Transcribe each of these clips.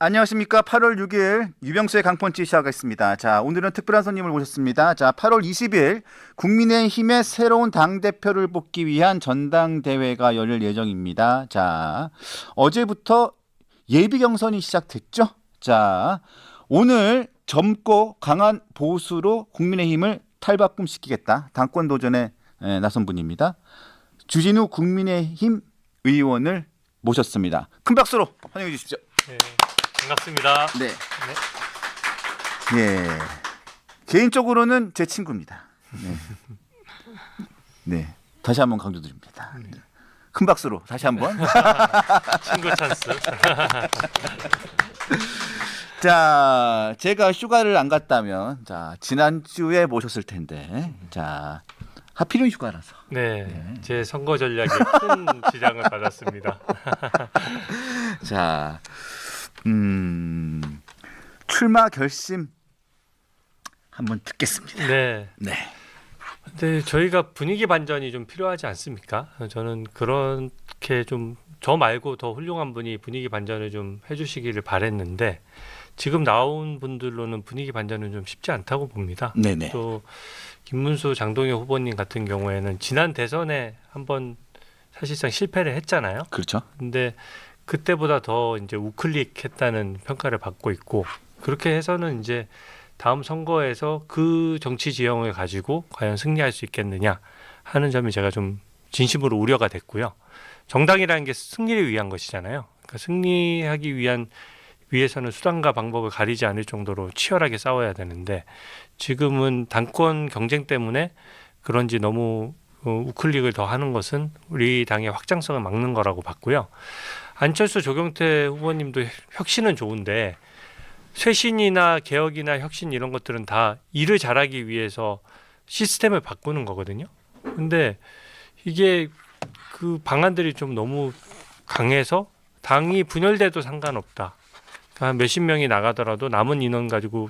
안녕하십니까. 8월 6일 유병수의 강펀치 시작하겠습니다. 자, 오늘은 특별한 손님을 모셨습니다. 자, 8월 20일 국민의힘의 새로운 당대표를 뽑기 위한 전당대회가 열릴 예정입니다. 자, 어제부터 예비 경선이 시작됐죠. 자, 오늘 젊고 강한 보수로 국민의힘을 탈바꿈시키겠다. 당권 도전에 나선 분입니다. 주진우 국민의힘 의원을 모셨습니다. 큰 박수로 환영해 주십시오. 네, 반갑습니다. 네. 예. 개인적으로는 제 친구입니다. 네. 네. 다시 한번 강조드립니다. 큰 박수로 다시 한번. 친구 찬스. 자, 제가 휴가를 안 갔다면, 자, 지난주에 모셨을 텐데, 자, 하필이면 휴가라서. 네, 제 선거 전략에 큰 지장을 받았습니다. 자, 출마 결심 한번 듣겠습니다. 네. 네. 근데 저희가 분위기 반전이 좀 필요하지 않습니까? 저는 그렇게 좀 저 말고 더 훌륭한 분이 분위기 반전을 좀 해주시기를 바랬는데 지금 나온 분들로는 분위기 반전은 좀 쉽지 않다고 봅니다. 네네. 또 김문수 장동혁 후보님 같은 경우에는 지난 대선에 한번 사실상 실패를 했잖아요. 그렇죠. 근데 그때보다 더 이제 우클릭했다는 평가를 받고 있고 그렇게 해서는 이제 다음 선거에서 그 정치 지형을 가지고 과연 승리할 수 있겠느냐 하는 점이 제가 좀 진심으로 우려가 됐고요. 정당이라는 게 승리를 위한 것이잖아요. 그러니까 승리하기 위해서는 수단과 방법을 가리지 않을 정도로 치열하게 싸워야 되는데 지금은 당권 경쟁 때문에 그런지 너무 우클릭을 더 하는 것은 우리 당의 확장성을 막는 거라고 봤고요. 안철수 조경태 후보님도 혁신은 좋은데 쇄신이나 개혁이나 혁신 이런 것들은 다 일을 잘하기 위해서 시스템을 바꾸는 거거든요. 근데 이게 그 방안들이 좀 너무 강해서 당이 분열돼도 상관없다. 그러니까 몇십 명이 나가더라도 남은 인원 가지고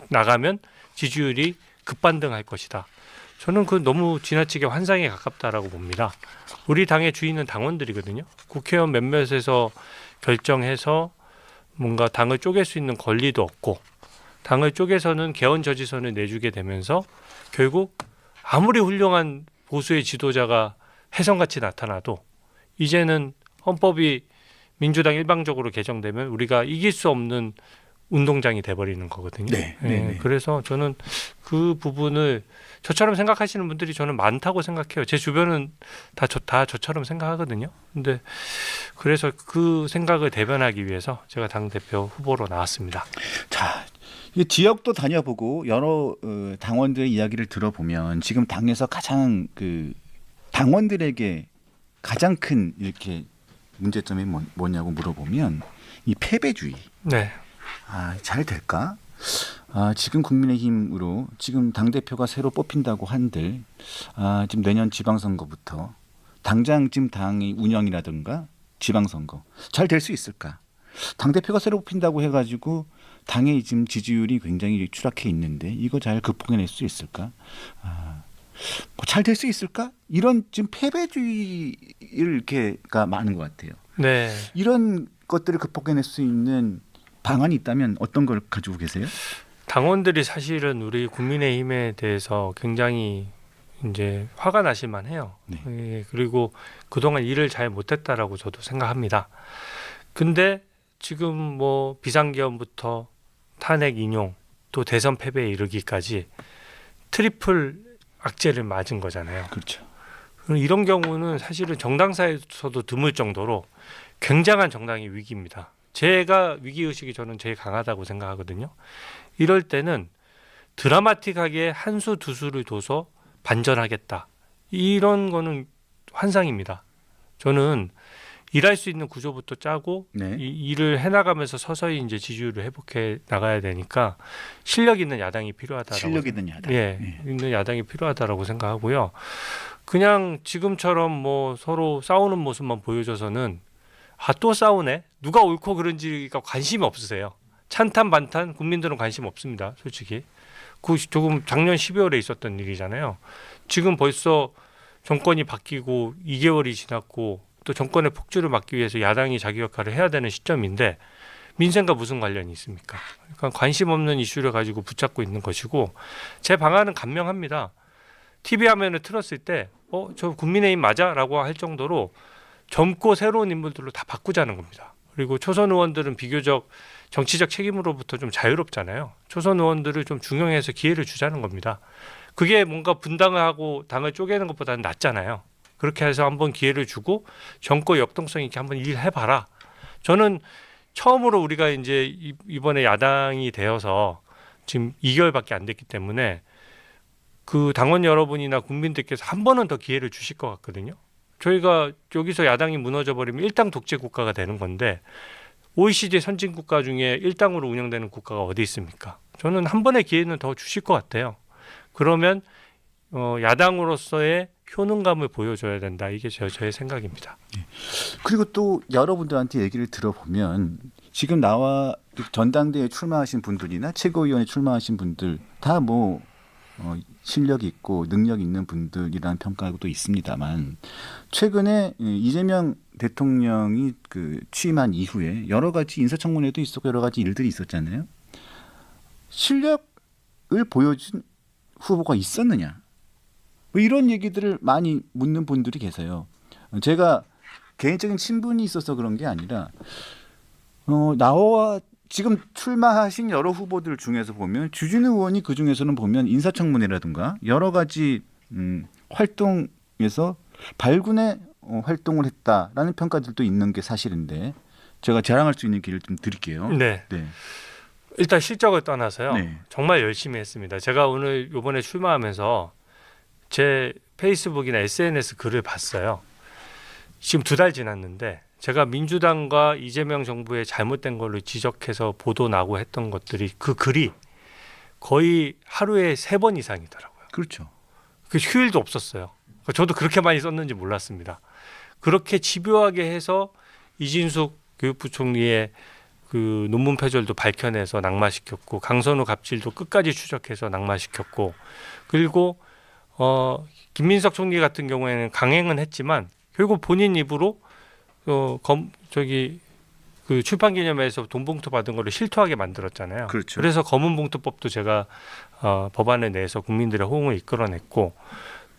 나가면 지지율이 급반등할 것이다. 저는 그 너무 지나치게 환상에 가깝다라고 봅니다. 우리 당의 주인은 당원들이거든요. 국회의원 몇몇에서 결정해서 뭔가 당을 쪼갤 수 있는 권리도 없고 당을 쪼개서는 개헌 저지선을 내주게 되면서 결국 아무리 훌륭한 보수의 지도자가 혜성같이 나타나도 이제는 헌법이 민주당 일방적으로 개정되면 우리가 이길 수 없는 운동장이 돼버리는 거거든요. 네, 네, 네. 그래서 저는 그 부분을 저처럼 생각하시는 분들이 저는 많다고 생각해요. 제 주변은 다 저처럼 생각하거든요. 근데 그래서 그 생각을 대변하기 위해서 제가 당대표 후보로 나왔습니다. 자, 이 지역도 다녀보고 여러 당원들의 이야기를 들어보면 지금 당에서 가장 그 당원들에게 가장 큰 이렇게 문제점이 뭐냐고 물어보면 이 패배주의. 네. 아, 잘 될까? 아, 지금 국민의힘으로 지금 당대표가 새로 뽑힌다고 한들 지금 내년 지방선거부터 당장 지금 당의 운영이라든가 지방선거 잘 될 수 있을까? 당대표가 새로 뽑힌다고 해가지고 당의 지금 지지율이 굉장히 추락해 있는데 이거 잘 극복해낼 수 있을까? 잘 될 수 있을까? 이런 지금 패배주의를 이렇게가 많은 것 같아요. 네. 이런 것들을 극복해낼 수 있는 방안이 있다면 어떤 걸 가지고 계세요? 당원들이 사실은 우리 국민의힘에 대해서 굉장히 이제 화가 나실만 해요. 네. 예, 그리고 그동안 일을 잘 못했다라고 저도 생각합니다. 근데 지금 뭐 비상계엄부터 탄핵 인용 또 대선 패배에 이르기까지 트리플 악재를 맞은 거잖아요. 그렇죠. 이런 경우는 사실은 정당사에서도 드물 정도로 굉장한 정당의 위기입니다. 제가 위기의식이 저는 제일 강하다고 생각하거든요. 이럴 때는 드라마틱하게 한 수 두 수를 둬서 반전하겠다. 이런 거는 환상입니다. 저는 일할 수 있는 구조부터 짜고 네. 이 일을 해나가면서 서서히 이제 지지율을 회복해 나가야 되니까 실력 있는 야당이 필요하다라고 실력 있는 야당. 예, 있는 야당이 필요하다라고 생각하고요. 그냥 지금처럼 뭐 서로 싸우는 모습만 보여줘서는 또 싸우네. 누가 옳고 그른지가 관심이 없으세요. 찬탄 반탄 국민들은 관심 없습니다. 솔직히. 그 조금 작년 12월에 있었던 일이잖아요. 지금 벌써 정권이 바뀌고 2개월이 지났고 또 정권의 폭주를 막기 위해서 야당이 자기 역할을 해야 되는 시점인데 민생과 무슨 관련이 있습니까? 그러니까 관심 없는 이슈를 가지고 붙잡고 있는 것이고 제 방안은 간명합니다. TV 화면을 틀었을 때 저 국민의힘 맞아라고 할 정도로 젊고 새로운 인물들로 다 바꾸자는 겁니다. 그리고 초선 의원들은 비교적 정치적 책임으로부터 좀 자유롭잖아요. 초선 의원들을 좀 중용해서 기회를 주자는 겁니다. 그게 뭔가 분당을 하고 당을 쪼개는 것보다는 낫잖아요. 그렇게 해서 한번 기회를 주고 정권 역동성 있게 한번 일해봐라. 저는 처음으로 우리가 이제 이번에 야당이 되어서 지금 2개월밖에 안 됐기 때문에 그 당원 여러분이나 국민들께서 한 번은 더 기회를 주실 것 같거든요. 저희가 여기서 야당이 무너져 버리면 일당 독재 국가가 되는 건데 OECD 선진 국가 중에 일당으로 운영되는 국가가 어디 있습니까? 저는 한 번의 기회는 더 주실 것 같아요. 그러면 야당으로서의 효능감을 보여줘야 된다. 이게 저의 생각입니다. 그리고 또 여러분들한테 얘기를 들어보면 지금 나와 전당대회에 출마하신 분들이나 최고위원회 출마하신 분들 다 뭐 실력이 있고 능력이 있는 분들이라는 평가도 있습니다만 최근에 이재명 대통령이 그 취임한 이후에 여러 가지 인사청문회도 있었고 여러 가지 일들이 있었잖아요. 실력을 보여준 후보가 있었느냐? 뭐 이런 얘기들을 많이 묻는 분들이 계세요. 제가 개인적인 친분이 있어서 그런 게 아니라 나와 지금 출마하신 여러 후보들 중에서 보면 주진우 의원이 그 중에서는 보면 인사청문회라든가 여러 가지 활동에서 발군의 활동을 했다라는 평가들도 있는 게 사실인데 제가 자랑할 수 있는 기회를 좀 드릴게요. 네. 네. 일단 실적을 떠나서요. 네. 정말 열심히 했습니다. 제가 오늘 이번에 출마하면서 제 페이스북이나 SNS 글을 봤어요. 지금 2달 지났는데 제가 민주당과 이재명 정부의 잘못된 걸로 지적해서 보도 나고 했던 것들이 그 글이 거의 하루에 3번 이상이더라고요. 그렇죠. 그 휴일도 없었어요. 저도 그렇게 많이 썼는지 몰랐습니다. 그렇게 집요하게 해서 이진숙 교육부총리의 그 논문 표절도 밝혀내서 낙마시켰고 강선우 갑질도 끝까지 추적해서 낙마시켰고 그리고 김민석 총리 같은 경우에는 강행은 했지만 결국 본인 입으로 그 출판기념회에서 돈봉투 받은 거를 실토하게 만들었잖아요. 그렇죠. 그래서 검은봉투법도 제가 법안을 내서 국민들의 호응을 이끌어냈고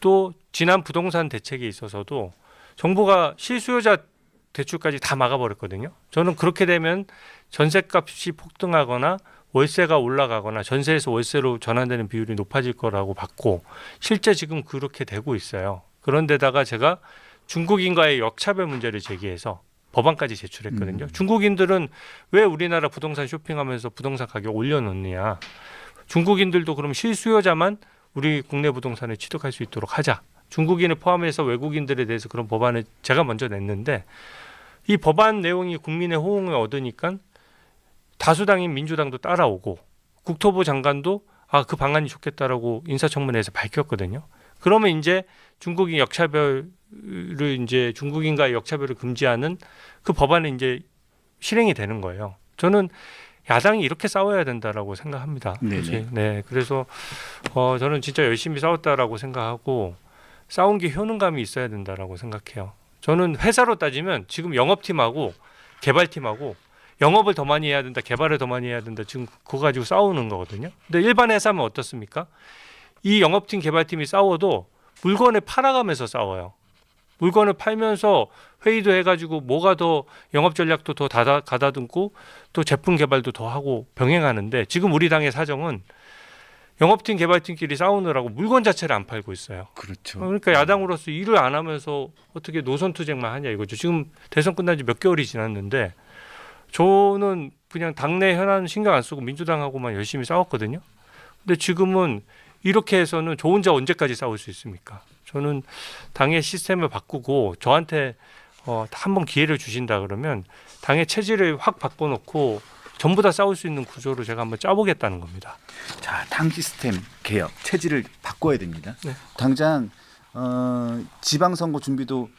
또 지난 부동산 대책에 있어서도 정부가 실수요자 대출까지 다 막아버렸거든요. 저는 그렇게 되면 전셋값이 폭등하거나 월세가 올라가거나 전세에서 월세로 전환되는 비율이 높아질 거라고 봤고 실제 지금 그렇게 되고 있어요. 그런데다가 제가 중국인과의 역차별 문제를 제기해서 법안까지 제출했거든요. 중국인들은 왜 우리나라 부동산 쇼핑하면서 부동산 가격 올려놓느냐. 중국인들도 그럼 실수요자만 우리 국내 부동산을 취득할 수 있도록 하자. 중국인을 포함해서 외국인들에 대해서 그런 법안을 제가 먼저 냈는데 이 법안 내용이 국민의 호응을 얻으니까 다수당인 민주당도 따라오고 국토부 장관도 그 방안이 좋겠다라고 인사청문회에서 밝혔거든요. 그러면 이제 중국인 역차별을 이제 중국인과의 역차별을 금지하는 그 법안이 이제 실행이 되는 거예요. 저는 야당이 이렇게 싸워야 된다라고 생각합니다. 네, 그래서 저는 진짜 열심히 싸웠다라고 생각하고 싸운 게 효능감이 있어야 된다라고 생각해요. 저는 회사로 따지면 지금 영업팀하고 개발팀하고 영업을 더 많이 해야 된다, 개발을 더 많이 해야 된다. 지금 그거 가지고 싸우는 거거든요. 근데 일반 회사면 어떻습니까? 이 영업팀, 개발팀이 싸워도 물건을 팔아가면서 싸워요. 물건을 팔면서 회의도 해가지고 뭐가 더 영업 전략도 더 가다듬고 또 제품 개발도 더 하고 병행하는데 지금 우리 당의 사정은 영업팀, 개발팀끼리 싸우느라고 물건 자체를 안 팔고 있어요. 그렇죠. 그러니까 야당으로서 일을 안 하면서 어떻게 노선투쟁만 하냐 이거죠. 지금 대선 끝난 지 몇 개월이 지났는데 저는 그냥 당내 현안 신경 안 쓰고 민주당하고만 열심히 싸웠거든요. 근데 지금은 이렇게 해서는 저 혼자 언제까지 싸울 수 있습니까? 저는 당의 시스템을 바꾸고 저한테 한번 기회를 주신다 그러면 당의 체질을 확 바꿔놓고 전부 다 싸울 수 있는 구조로 제가 한번 짜보겠다는 겁니다. 자, 당 시스템 개혁 체질을 바꿔야 됩니다. 네. 당장 지방선거 준비도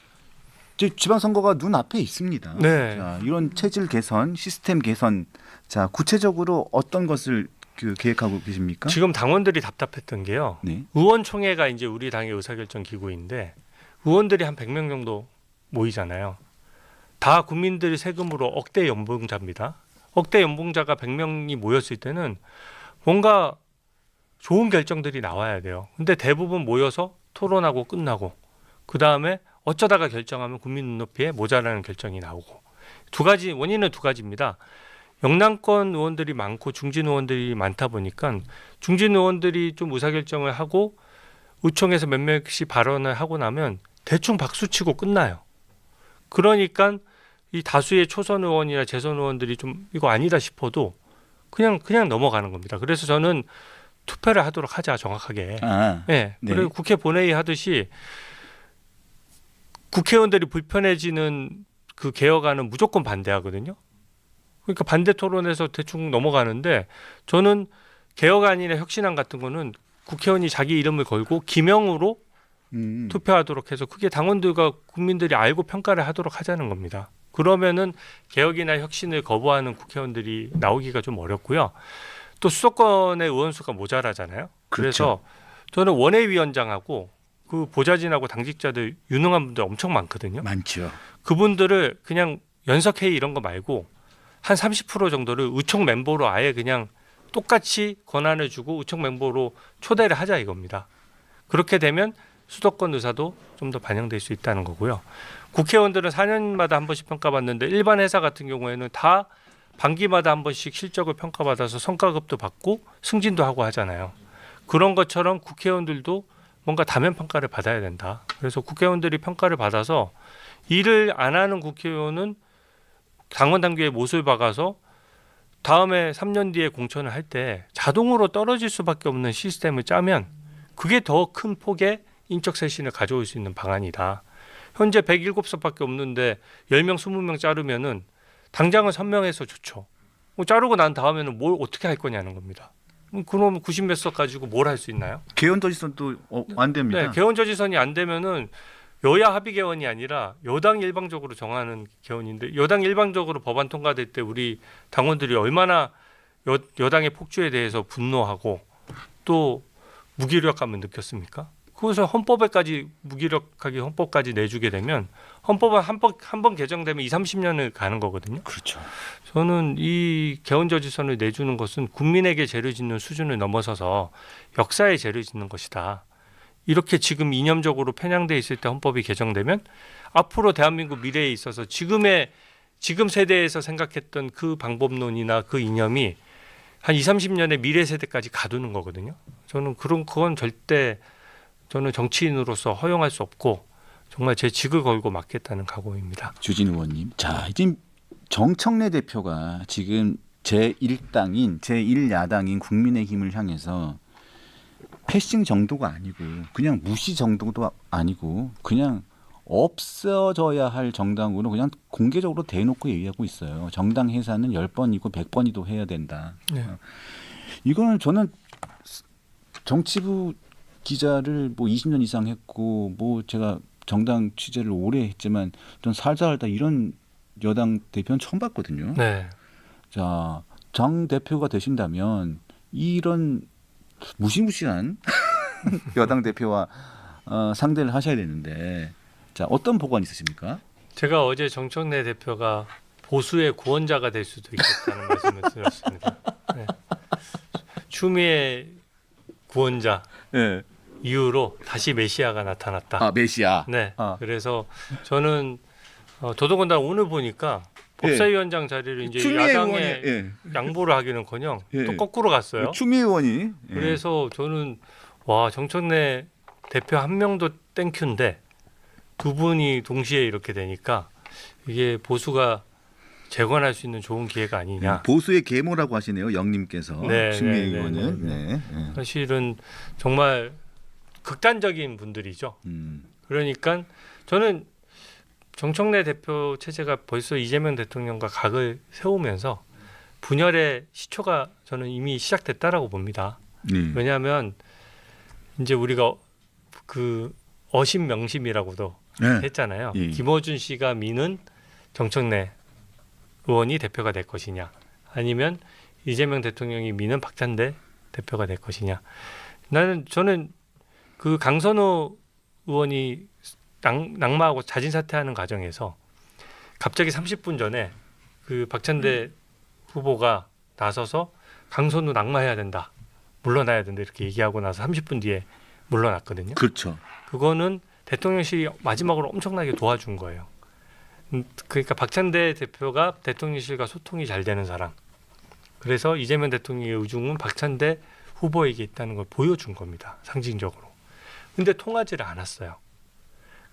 지방선거가 눈앞에 있습니다. 네. 자, 이런 체질 개선, 시스템 개선, 자 구체적으로 어떤 것을 계획하고 계십니까? 지금 당원들이 답답했던 게요. 네. 의원총회가 이제 우리 당의 의사결정 기구인데 의원들이 한 100명 정도 모이잖아요. 다 국민들 세금으로 억대 연봉자입니다. 억대 연봉자가 100명이 모였을 때는 뭔가 좋은 결정들이 나와야 돼요. 근데 대부분 모여서 토론하고 끝나고 그 다음에 어쩌다가 결정하면 국민 눈높이에 모자라는 결정이 나오고 원인은 두 가지입니다. 영남권 의원들이 많고 중진 의원들이 많다 보니까 중진 의원들이 좀 의사결정을 하고 의총에서 몇 명씩 발언을 하고 나면 대충 박수치고 끝나요. 그러니까 이 다수의 초선 의원이나 재선 의원들이 좀 이거 아니다 싶어도 그냥 넘어가는 겁니다. 그래서 저는 투표를 하도록 하자 정확하게. 네. 그리고 국회 본회의 하듯이 국회의원들이 불편해지는 그 개혁안은 무조건 반대하거든요. 그러니까 반대 토론에서 대충 넘어가는데 저는 개혁안이나 혁신안 같은 거는 국회의원이 자기 이름을 걸고 기명으로 투표하도록 해서 그게 당원들과 국민들이 알고 평가를 하도록 하자는 겁니다. 그러면은 개혁이나 혁신을 거부하는 국회의원들이 나오기가 좀 어렵고요. 또 수도권의 의원 수가 모자라잖아요. 그래서 저는 원외위원장하고 그 보좌진하고 당직자들 유능한 분들 엄청 많거든요. 많죠. 그분들을 그냥 연석회의 이런 거 말고 한 30% 정도를 의총 멤버로 아예 그냥 똑같이 권한을 주고 의총 멤버로 초대를 하자 이겁니다. 그렇게 되면 수도권 의사도 좀 더 반영될 수 있다는 거고요. 국회의원들은 4년마다 한 번씩 평가받는데 일반 회사 같은 경우에는 다 반기마다 한 번씩 실적을 평가받아서 성과급도 받고 승진도 하고 하잖아요. 그런 것처럼 국회의원들도 뭔가 다면 평가를 받아야 된다. 그래서 국회의원들이 평가를 받아서 일을 안 하는 국회의원은 당원 당규에 못을 박아서 다음에 3년 뒤에 공천을 할 때 자동으로 떨어질 수밖에 없는 시스템을 짜면 그게 더 큰 폭의 인적 쇄신을 가져올 수 있는 방안이다. 현재 107석밖에 없는데 10명, 20명 자르면은 당장은 선명해서 좋죠. 자르고 난 다음에는 뭘 어떻게 할 거냐는 겁니다. 그럼 90몇 석 가지고 뭘 할 수 있나요? 개헌 저지선도 안 됩니다. 네, 개헌 저지선이 안 되면은 여야 합의 개헌이 아니라 여당 일방적으로 정하는 개헌인데 여당 일방적으로 법안 통과될 때 우리 당원들이 얼마나 여당의 폭주에 대해서 분노하고 또 무기력감을 느꼈습니까? 그것을 헌법에까지 무기력하게 헌법까지 내주게 되면 헌법은 한 번 개정되면 20-30년을 가는 거거든요. 그렇죠. 저는 이 개헌 저지선을 내주는 것은 국민에게 죄를 짓는 수준을 넘어서서 역사에 죄를 짓는 것이다. 이렇게 지금 이념적으로 편향돼 있을 때 헌법이 개정되면 앞으로 대한민국 미래에 있어서 지금 세대에서 생각했던 그 방법론이나 그 이념이 한 20-30년의 미래 세대까지 가두는 거거든요. 저는 그건 절대 저는 정치인으로서 허용할 수 없고 정말 제 직을 걸고 맡겠다는 각오입니다. 주진 의원님. 자, 지금 정청래 대표가 지금 제1당인 제1야당인 국민의힘을 향해서 패싱 정도가 아니고 그냥 무시 정도도 아니고 그냥 없어져야 할 정당으로 그냥 공개적으로 대놓고 얘기하고 있어요. 정당 해산은 10번이고 100번이도 해야 된다. 네. 이거는 저는 정치부 기자를 뭐 20년 이상 했고 뭐 제가 정당 취재를 오래 했지만 전 살다 이런 여당 대표는 처음 봤거든요. 네. 자, 장 대표가 되신다면 이런 무시무시한 여당 대표와 상대를 하셔야 되는데 자, 어떤 보관 있으십니까? 제가 어제 정청래 대표가 보수의 구원자가 될 수도 있겠다는 말씀을 드렸습니다. 네. 추미애 구원자 네. 이후로 다시 메시아가 나타났다. 아, 메시아. 네. 그래서 저는 더더군다나 오늘 보니까 법사위원장 자리를 이제 야당에 양보를 하기는커녕 또 거꾸로 갔어요. 추미애 의원이. 그래서 저는 와 정청래 대표 한 명도 땡큐인데 두 분이 동시에 이렇게 되니까 이게 보수가 재건할 수 있는 좋은 기회가 아니냐. 보수의 계모라고 하시네요, 영님께서. 네, 추미애 네, 의원은. 네. 사실은 정말 극단적인 분들이죠. 그러니까 저는 정청래 대표 체제가 벌써 이재명 대통령과 각을 세우면서 분열의 시초가 저는 이미 시작됐다라고 봅니다. 왜냐하면 이제 우리가 그 어심명심이라고도 했잖아요. 김어준 씨가 미는 정청래 의원이 대표가 될 것이냐, 아니면 이재명 대통령이 미는 박찬대 대표가 될 것이냐. 저는 그 강선호 의원이 낙마하고 자진 사퇴하는 과정에서 갑자기 30분 전에 그 박찬대 후보가 나서서 강선우 낙마해야 된다, 물러나야 된다 이렇게 얘기하고 나서 30분 뒤에 물러났거든요. 그렇죠. 그거는 대통령실이 마지막으로 엄청나게 도와준 거예요. 그러니까 박찬대 대표가 대통령실과 소통이 잘 되는 사람. 그래서 이재명 대통령의 의중은 박찬대 후보에게 있다는 걸 보여준 겁니다. 상징적으로. 근데 통하지를 않았어요.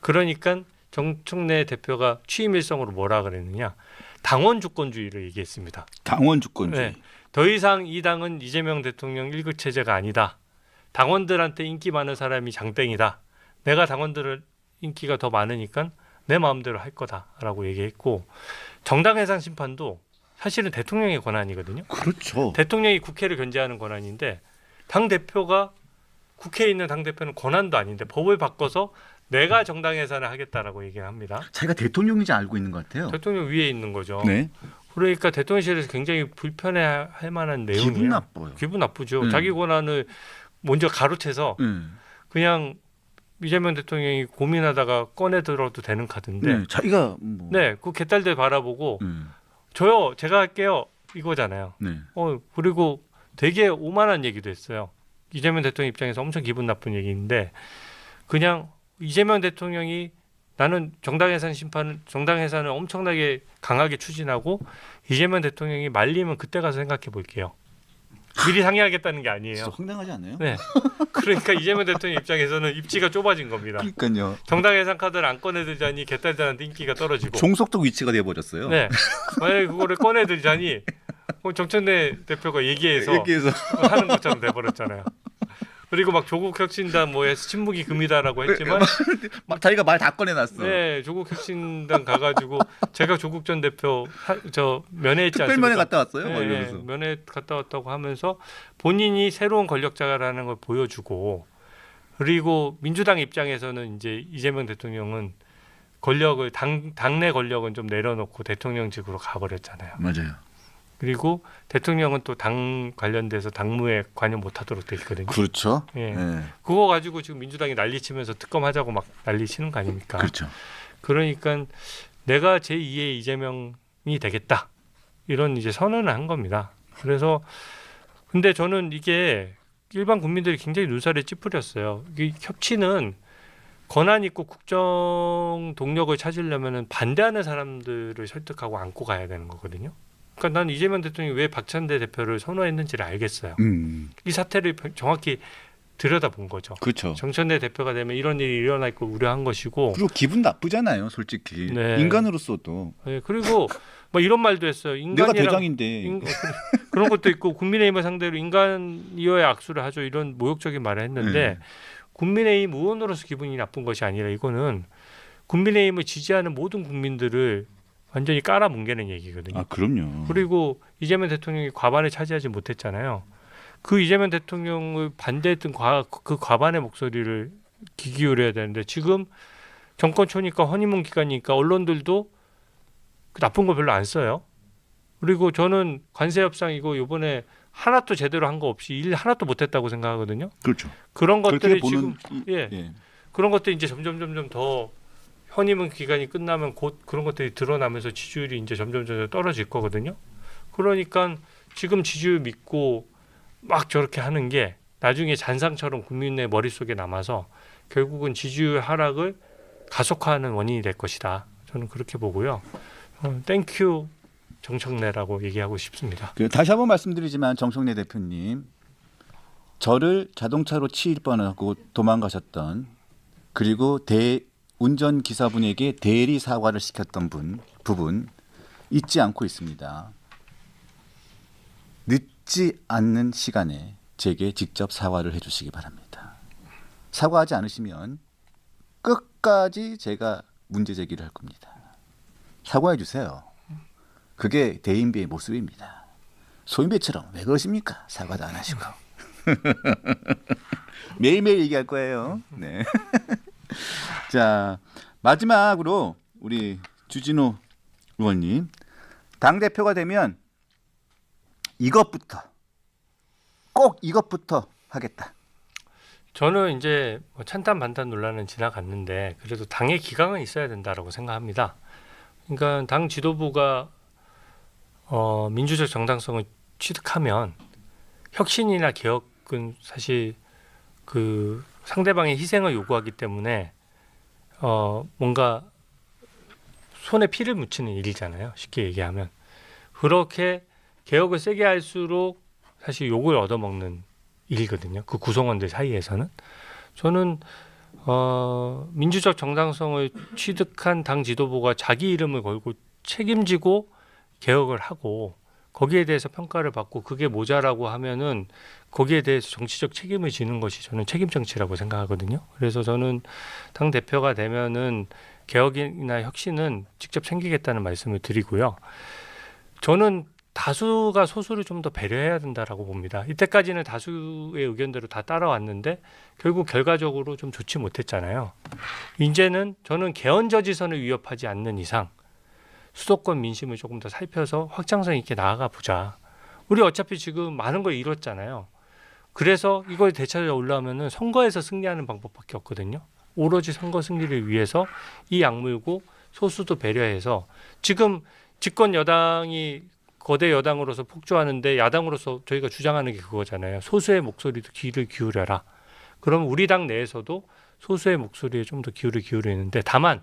그러니까 정청래 대표가 취임 일성으로 뭐라 그랬느냐. 당원 주권주의를 얘기했습니다. 당원 주권주의. 네. 더 이상 이 당은 이재명 대통령 1급 체제가 아니다. 당원들한테 인기 많은 사람이 장땡이다. 내가 당원들 인기가 더 많으니까 내 마음대로 할 거다라고 얘기했고, 정당 해산 심판도 사실은 대통령의 권한이거든요. 그렇죠. 대통령이 국회를 견제하는 권한인데 당 대표가 국회에 있는 당 대표는 권한도 아닌데 법을 바꿔서 내가 정당 해산을 하겠다라고 얘기를 합니다. 자기가 대통령인지 알고 있는 것 같아요. 대통령 위에 있는 거죠. 네. 그러니까 대통령실에서 굉장히 불편해할 만한 내용이에요. 기분 나빠요. 기분 나쁘죠. 자기 권한을 먼저 가로채서 그냥 이재명 대통령이 고민하다가 꺼내 들어도 되는 카드인데 네. 자기가 뭐. 네, 그 개딸들 바라보고 저요, 제가 할게요 이거잖아요. 네. 그리고 되게 오만한 얘기도 했어요. 이재명 대통령 입장에서 엄청 기분 나쁜 얘기인데, 그냥 이재명 대통령이 나는 정당 해산을 엄청나게 강하게 추진하고 이재명 대통령이 말리면 그때 가서 생각해 볼게요. 미리 상의하겠다는 게 아니에요. 진짜 황당하지 않아요? 네. 그러니까 이재명 대통령 입장에서는 입지가 좁아진 겁니다. 그러니까요. 정당 해산 카드를 안 꺼내들자니 개딸들한테 인기가 떨어지고. 종속도 위치가 돼버렸어요. 네. 만약에 그거를 꺼내들자니 정청래 대표가 얘기해서 하는 것처럼 돼버렸잖아요. 그리고 막 조국 혁신단 뭐에서 침묵이 금이다라고 했지만 막 자기가 말 다 꺼내놨어. 네, 조국 혁신단 가가지고 제가 조국 전 대표 면회했지 않습니까? 특별면회 갔다 왔어요. 네, 이러면서. 면회 갔다 왔다고 하면서 본인이 새로운 권력자라는 걸 보여주고, 그리고 민주당 입장에서는 이제 이재명 대통령은 권력을 당내 권력은 좀 내려놓고 대통령직으로 가버렸잖아요. 맞아요. 그리고 대통령은 또 당 관련돼서 당무에 관여 못하도록 돼 있거든요. 그렇죠. 예. 네. 그거 가지고 지금 민주당이 난리치면서 특검하자고 막 난리치는 거 아닙니까? 그렇죠. 그러니까 내가 제2의 이재명이 되겠다, 이런 이제 선언을 한 겁니다. 그래서 근데 저는 이게 일반 국민들이 굉장히 눈살을 찌푸렸어요. 이 협치는 권한 있고 국정 동력을 찾으려면은 반대하는 사람들을 설득하고 안고 가야 되는 거거든요. 그러니까 난 이재명 대통령이 왜 박찬대 대표를 선호했는지를 알겠어요. 이 사태를 정확히 들여다본 거죠. 그렇죠. 정청래 대표가 되면 이런 일이 일어날 걸 우려한 것이고. 그리고 기분 나쁘잖아요, 솔직히. 네. 인간으로서도. 네, 그리고 뭐 이런 말도 했어요. 내가 대장인데. 그런 것도 있고, 국민의힘을 상대로 인간이어야 악수를 하죠, 이런 모욕적인 말을 했는데 국민의힘 의원으로서 기분이 나쁜 것이 아니라 이거는 국민의힘을 지지하는 모든 국민들을 완전히 깔아뭉개는 얘기거든요. 아, 그럼요. 그리고 이재명 대통령이 과반을 차지하지 못했잖아요. 그 이재명 대통령을 반대했던 그 과반의 목소리를 귀 기울여야 되는데, 지금 정권 초니까 허니문 기간이니까 언론들도 나쁜 거 별로 안 써요. 그리고 저는 관세 협상 이거 이번에 하나도 제대로 한 거 없이 일 하나도 못했다고 생각하거든요. 그렇죠. 그런 것들이 보는, 지금 그런 것들이 이제 점점 더 허니문 기간이 끝나면 곧 그런 것들이 드러나면서 지지율이 이제 점점 떨어질 거거든요. 그러니까 지금 지지율 믿고 막 저렇게 하는 게 나중에 잔상처럼 국민의 머릿속에 남아서 결국은 지지율 하락을 가속화하는 원인이 될 것이다. 저는 그렇게 보고요. 땡큐 정청래라고 얘기하고 싶습니다. 다시 한번 말씀드리지만 정청래 대표님, 저를 자동차로 치일 뻔하고 도망가셨던, 그리고 운전기사분에게 대리 사과를 시켰던 부분 잊지 않고 있습니다. 늦지 않는 시간에 제게 직접 사과를 해주시기 바랍니다. 사과하지 않으시면 끝까지 제가 문제 제기를 할 겁니다. 사과해 주세요. 그게 대인배의 모습입니다. 소인배처럼 왜 그러십니까? 사과도 안 하시고. 매일매일 얘기할 거예요. 네. 자, 마지막으로 우리 주진우 의원님, 당대표가 되면 꼭 이것부터 하겠다. 저는 이제 찬탄 반탄 논란은 지나갔는데 그래도 당의 기강은 있어야 된다라고 생각합니다. 그러니까 당 지도부가 민주적 정당성을 취득하면 혁신이나 개혁은 사실 그 상대방의 희생을 요구하기 때문에 뭔가 손에 피를 묻히는 일이잖아요. 쉽게 얘기하면. 그렇게 개혁을 세게 할수록 사실 욕을 얻어먹는 일이거든요. 그 구성원들 사이에서는. 저는 민주적 정당성을 취득한 당 지도부가 자기 이름을 걸고 책임지고 개혁을 하고 거기에 대해서 평가를 받고 그게 모자라고 하면은 거기에 대해서 정치적 책임을 지는 것이 저는 책임 정치라고 생각하거든요. 그래서 저는 당 대표가 되면은 개혁이나 혁신은 직접 챙기겠다는 말씀을 드리고요. 저는 다수가 소수를 좀 더 배려해야 된다라고 봅니다. 이때까지는 다수의 의견대로 다 따라왔는데 결국 결과적으로 좀 좋지 못했잖아요. 이제는 저는 개헌저지선을 위협하지 않는 이상 수도권 민심을 조금 더 살펴서 확장성 있게 나아가 보자. 우리 어차피 지금 많은 걸 이뤘잖아요. 그래서 이걸 되찾아 올라오면은 선거에서 승리하는 방법밖에 없거든요. 오로지 선거 승리를 위해서 이 악물고 소수도 배려해서 지금 집권 여당이 거대 여당으로서 폭주하는데 야당으로서 저희가 주장하는 게 그거잖아요. 소수의 목소리도 귀를 기울여라. 그럼 우리 당 내에서도 소수의 목소리에 좀 더 기울이는데 다만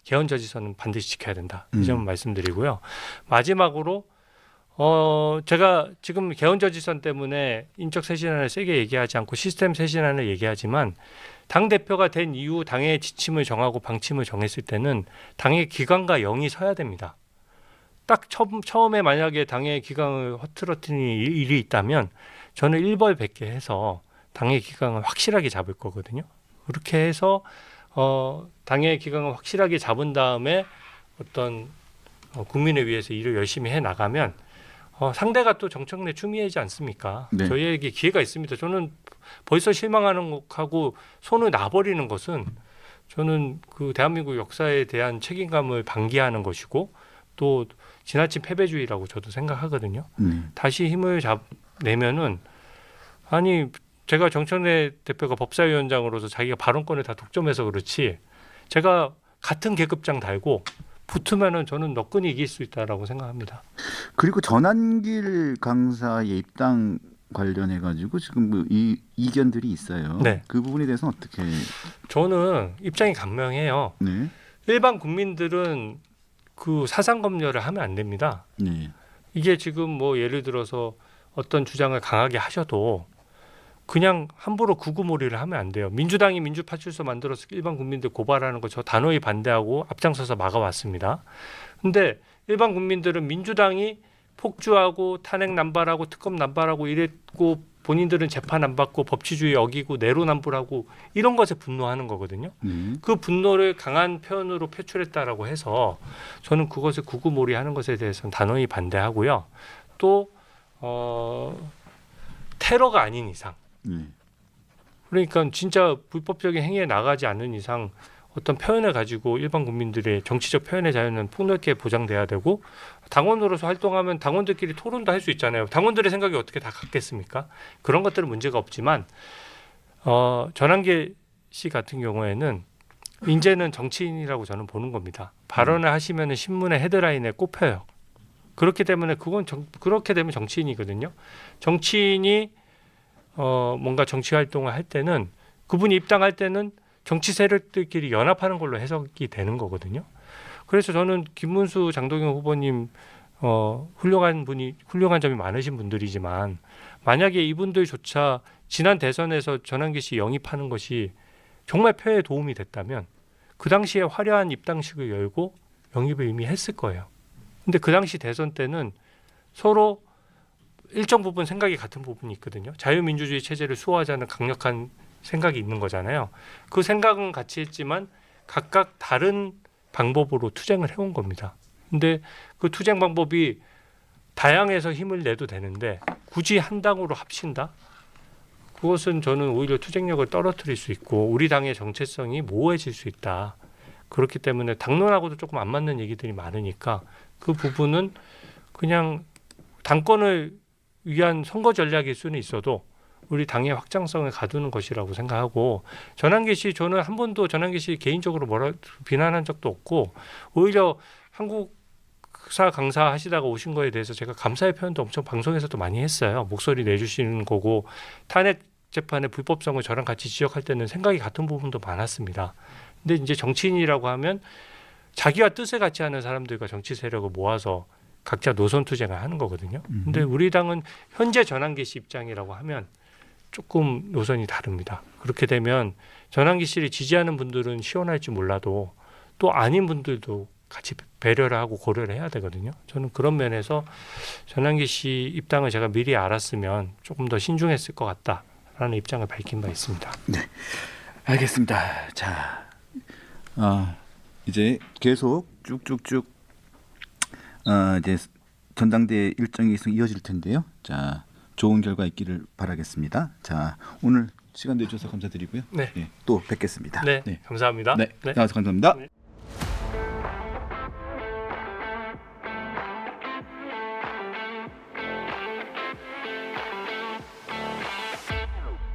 개헌저지선은 반드시 지켜야 된다. 이 점은 말씀드리고요. 마지막으로 제가 지금 개헌저지선 때문에 인적 쇄신안을 세게 얘기하지 않고 시스템 쇄신안을 얘기하지만 당 대표가 된 이후 당의 지침을 정하고 방침을 정했을 때는 당의 기강과 영이 서야 됩니다. 딱 처음에 만약에 당의 기강을 흐트러뜨리는 일이 있다면 저는 일벌백계 해서 당의 기강을 확실하게 잡을 거거든요. 그렇게 해서 당의 기강을 확실하게 잡은 다음에 어떤 국민을 위해서 일을 열심히 해 나가면 상대가 또 정청래 추미애지 않습니까? 네. 저희에게 기회가 있습니다. 저는 벌써 실망하는 것하고 손을 놔버리는 것은 저는 그 대한민국 역사에 대한 책임감을 방기하는 것이고 또 지나친 패배주의라고 저도 생각하거든요. 다시 힘을 내면은 아니 제가 정청래 대표가 법사위원장으로서 자기가 발언권을 다 독점해서 그렇지 제가 같은 계급장 달고 붙으면은 저는 너끈히 이길 수 있다라고 생각합니다. 그리고 전한길 강사의 입당 관련해 가지고 지금 이 이견들이 있어요. 네. 그 부분에 대해서는 어떻게? 저는 입장이 강명해요. 네. 일반 국민들은 그 사상 검열을 하면 안 됩니다. 네. 이게 지금 뭐 예를 들어서 어떤 주장을 강하게 하셔도 그냥 함부로 구구몰이를 하면 안 돼요. 민주당이 민주파출소 만들어서 일반 국민들 고발하는 거 저 단호히 반대하고 앞장서서 막아왔습니다. 근데 일반 국민들은 민주당이 폭주하고 탄핵 남발하고 특검 남발하고 이랬고 본인들은 재판 안 받고 법치주의 어기고 내로남불하고 이런 것에 분노하는 거거든요. 그 분노를 강한 표현으로 표출했다라고 해서 저는 그것을 구구몰이하는 것에 대해서는 단호히 반대하고요. 또 테러가 아닌 이상 그러니까 진짜 불법적인 행위에 나가지 않는 이상 어떤 표현을 가지고 일반 국민들의 정치적 표현의 자유는 폭넓게 보장돼야 되고 당원으로서 활동하면 당원들끼리 토론도 할 수 있잖아요. 당원들의 생각이 어떻게 다 같겠습니까? 그런 것들은 문제가 없지만 전한길 씨 같은 경우에는 이제는 정치인이라고 저는 보는 겁니다. 발언을 하시면 신문의 헤드라인에 꼽혀요. 그렇기 때문에 그렇게 되면 정치인이거든요. 정치인이 뭔가 정치 활동을 할 때는 그분이 입당할 때는 정치 세력들끼리 연합하는 걸로 해석이 되는 거거든요. 그래서 저는 김문수 장동영 후보님 훌륭한 점이 많으신 분들이지만 만약에 이분들조차 지난 대선에서 전한길 씨 영입하는 것이 정말 표에 도움이 됐다면 그 당시에 화려한 입당식을 열고 영입을 이미 했을 거예요. 근데 그 당시 대선 때는 서로 일정 부분 생각이 같은 부분이 있거든요. 자유민주주의 체제를 수호하자는 강력한 생각이 있는 거잖아요. 그 생각은 같이 했지만 각각 다른 방법으로 투쟁을 해온 겁니다. 근데 그 투쟁 방법이 다양해서 힘을 내도 되는데 굳이 한 당으로 합친다? 그것은 저는 오히려 투쟁력을 떨어뜨릴 수 있고 우리 당의 정체성이 모호해질 수 있다. 그렇기 때문에 당론하고도 조금 안 맞는 얘기들이 많으니까 그 부분은 그냥 당권을 위한 선거 전략일 수는 있어도 우리 당의 확장성을 가두는 것이라고 생각하고 전한길 씨 저는 한 번도 전한길 씨 개인적으로 비난한 적도 없고 오히려 한국 특사 강사 하시다가 오신 거에 대해서 제가 감사의 표현도 엄청 방송에서도 많이 했어요. 목소리 내주시는 거고 탄핵 재판의 불법성을 저랑 같이 지적할 때는 생각이 같은 부분도 많았습니다. 근데 이제 정치인이라고 하면 자기와 뜻에 같지 않은 사람들과 정치 세력을 모아서 각자 노선 투쟁을 하는 거거든요. 근데 우리 당은 현재 전환기 씨 입장이라고 하면 조금 노선이 다릅니다. 그렇게 되면 전환기 씨를 지지하는 분들은 시원할지 몰라도 또 아닌 분들도 같이 배려를 하고 고려를 해야 되거든요. 저는 그런 면에서 전환기 씨 입당을 제가 미리 알았으면 조금 더 신중했을 것 같다라는 입장을 밝힌 바 있습니다. 네, 알겠습니다. 자, 이제 계속 쭉쭉쭉 이제 전당대회 일정이 계속 이어질 텐데요. 자, 좋은 결과 있기를 바라겠습니다. 자, 오늘 시간 내주셔서 감사드리고요. 네. 또 뵙겠습니다. 네, 감사합니다. 네, 나와서 감사합니다. 네.